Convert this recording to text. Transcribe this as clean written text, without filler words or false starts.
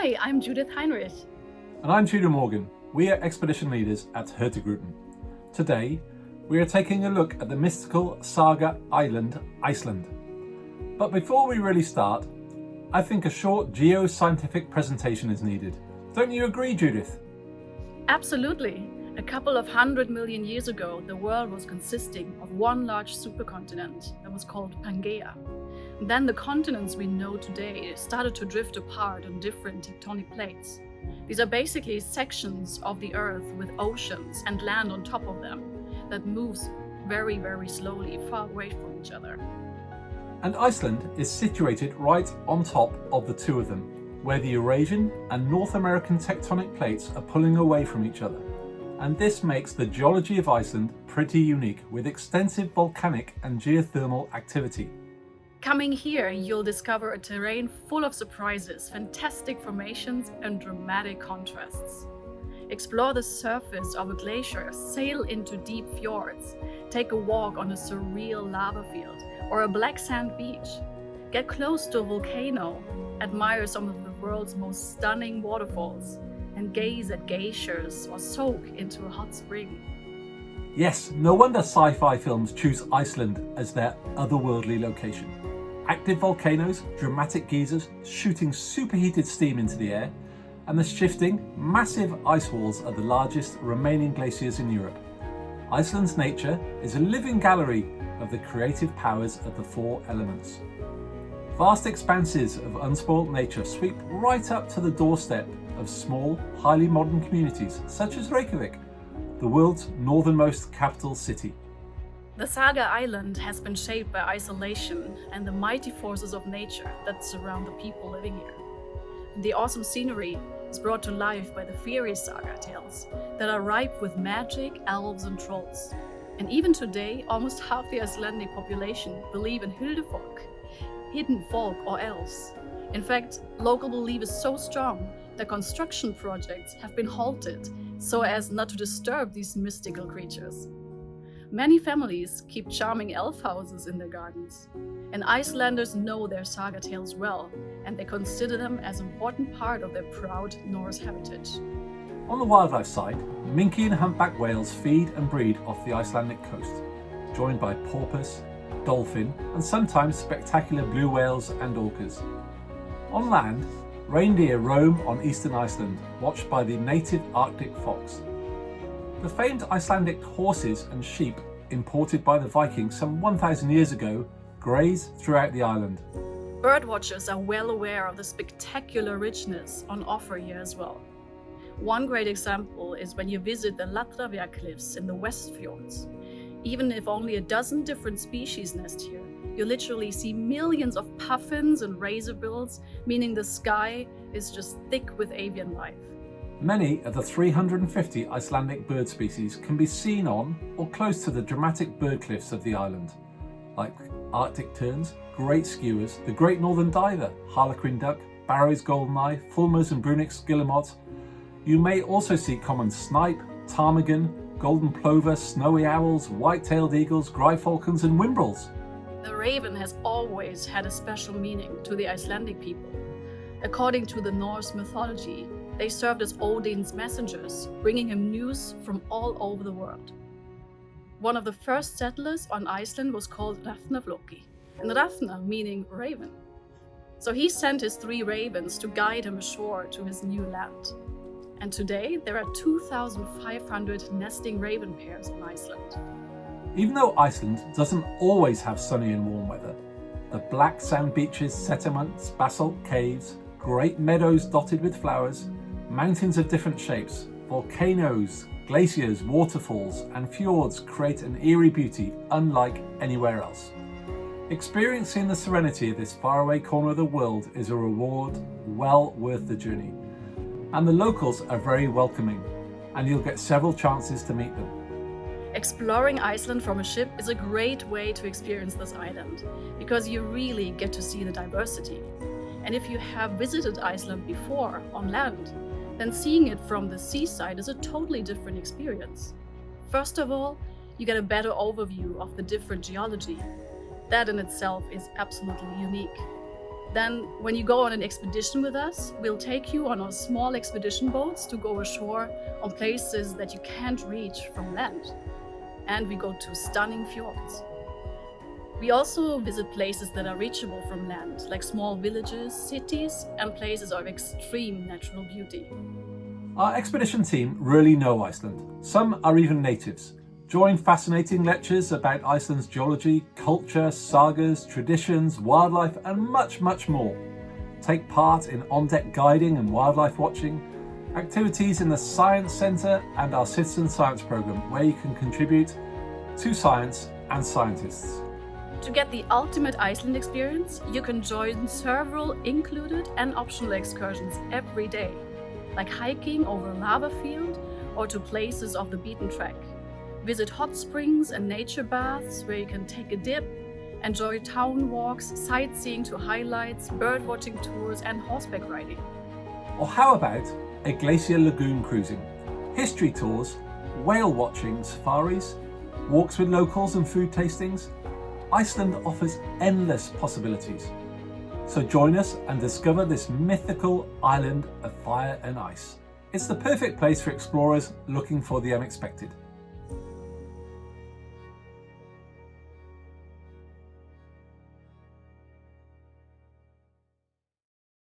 Hi, I'm Judith Heinrich. And I'm Tudor Morgan. We are expedition leaders at Hurtigruten. Today, we are taking a look at the mystical saga island, Iceland. But before we really start, I think a short geoscientific presentation is needed. Don't you agree, Judith? Absolutely. A couple of 100 million years ago, the world was consisting of one large supercontinent that was called Pangaea. Then the continents we know today started to drift apart on different tectonic plates. These are basically sections of the Earth with oceans and land on top of them that moves very, very slowly far away from each other. And Iceland is situated right on top of the two of them, where the Eurasian and North American tectonic plates are pulling away from each other. And this makes the geology of Iceland pretty unique, with extensive volcanic and geothermal activity. Coming here, you'll discover a terrain full of surprises, fantastic formations, and dramatic contrasts. Explore the surface of a glacier, sail into deep fjords, take a walk on a surreal lava field or a black sand beach. Get close to a volcano, admire some of the world's most stunning waterfalls, and gaze at geysers or soak into a hot spring. Yes, no wonder sci-fi films choose Iceland as their otherworldly location. Active volcanoes, dramatic geysers shooting superheated steam into the air, and the shifting, massive ice walls are the largest remaining glaciers in Europe. Iceland's nature is a living gallery of the creative powers of the four elements. Vast expanses of unspoilt nature sweep right up to the doorstep of small, highly modern communities such as Reykjavik, the world's northernmost capital city. The Saga Island has been shaped by isolation and the mighty forces of nature that surround the people living here. The awesome scenery is brought to life by the fairy saga tales that are ripe with magic, elves and trolls. And even today, almost half the Icelandic population believe in Hildefolk, hidden folk or elves. In fact, local belief is so strong that construction projects have been halted so as not to disturb these mystical creatures. Many families keep charming elf houses in their gardens, and Icelanders know their saga tales well, and they consider them as an important part of their proud Norse heritage. On the wildlife side, minke and humpback whales feed and breed off the Icelandic coast, joined by porpoise, dolphin, and sometimes spectacular blue whales and orcas. On land, reindeer roam on eastern Iceland, watched by the native Arctic fox. The famed Icelandic horses and sheep, imported by the Vikings some 1,000 years ago, graze throughout the island. Birdwatchers are well aware of the spectacular richness on offer here as well. One great example is when you visit the Latravia cliffs in the West Fjords. Even if only a dozen different species nest here, you literally see millions of puffins and razorbills, meaning the sky is just thick with avian life. Many of the 350 Icelandic bird species can be seen on or close to the dramatic bird cliffs of the island, like Arctic terns, great skewers, the great northern diver, harlequin duck, Barrow's goldeneye, fulmars and brunix guillemots. You may also see common snipe, ptarmigan, golden plover, snowy owls, white-tailed eagles, gryphonans and whimbrels. The raven has always had a special meaning to the Icelandic people. According to the Norse mythology, they served as Odin's messengers, bringing him news from all over the world. One of the first settlers on Iceland was called Hrafnafloki, and Hrafna meaning raven. So he sent his 3 ravens to guide him ashore to his new land. And today there are 2,500 nesting raven pairs on Iceland. Even though Iceland doesn't always have sunny and warm weather, the black sand beaches, settlements, basalt caves, great meadows dotted with flowers, mountains of different shapes, volcanoes, glaciers, waterfalls, and fjords create an eerie beauty unlike anywhere else. Experiencing the serenity of this faraway corner of the world is a reward well worth the journey. And the locals are very welcoming, and you'll get several chances to meet them. Exploring Iceland from a ship is a great way to experience this island, because you really get to see the diversity. And if you have visited Iceland before on land, then seeing it from the seaside is a totally different experience. First of all, you get a better overview of the different geology. That in itself is absolutely unique. Then, when you go on an expedition with us, we'll take you on our small expedition boats to go ashore on places that you can't reach from land. And we go to stunning fjords. We also visit places that are reachable from land, like small villages, cities, and places of extreme natural beauty. Our expedition team really know Iceland. Some are even natives. Join fascinating lectures about Iceland's geology, culture, sagas, traditions, wildlife, and much, much more. Take part in on-deck guiding and wildlife watching, activities in the Science Centre and our Citizen Science programme, where you can contribute to science and scientists. To get the ultimate Iceland experience, you can join several included and optional excursions every day, like hiking over a lava field or to places off the beaten track. Visit hot springs and nature baths where you can take a dip, enjoy town walks, sightseeing to highlights, bird-watching tours, and horseback riding. Or how about a glacier lagoon cruising, history tours, whale watching safaris, walks with locals and food tastings? Iceland offers endless possibilities. So join us and discover this mythical island of fire and ice. It's the perfect place for explorers looking for the unexpected.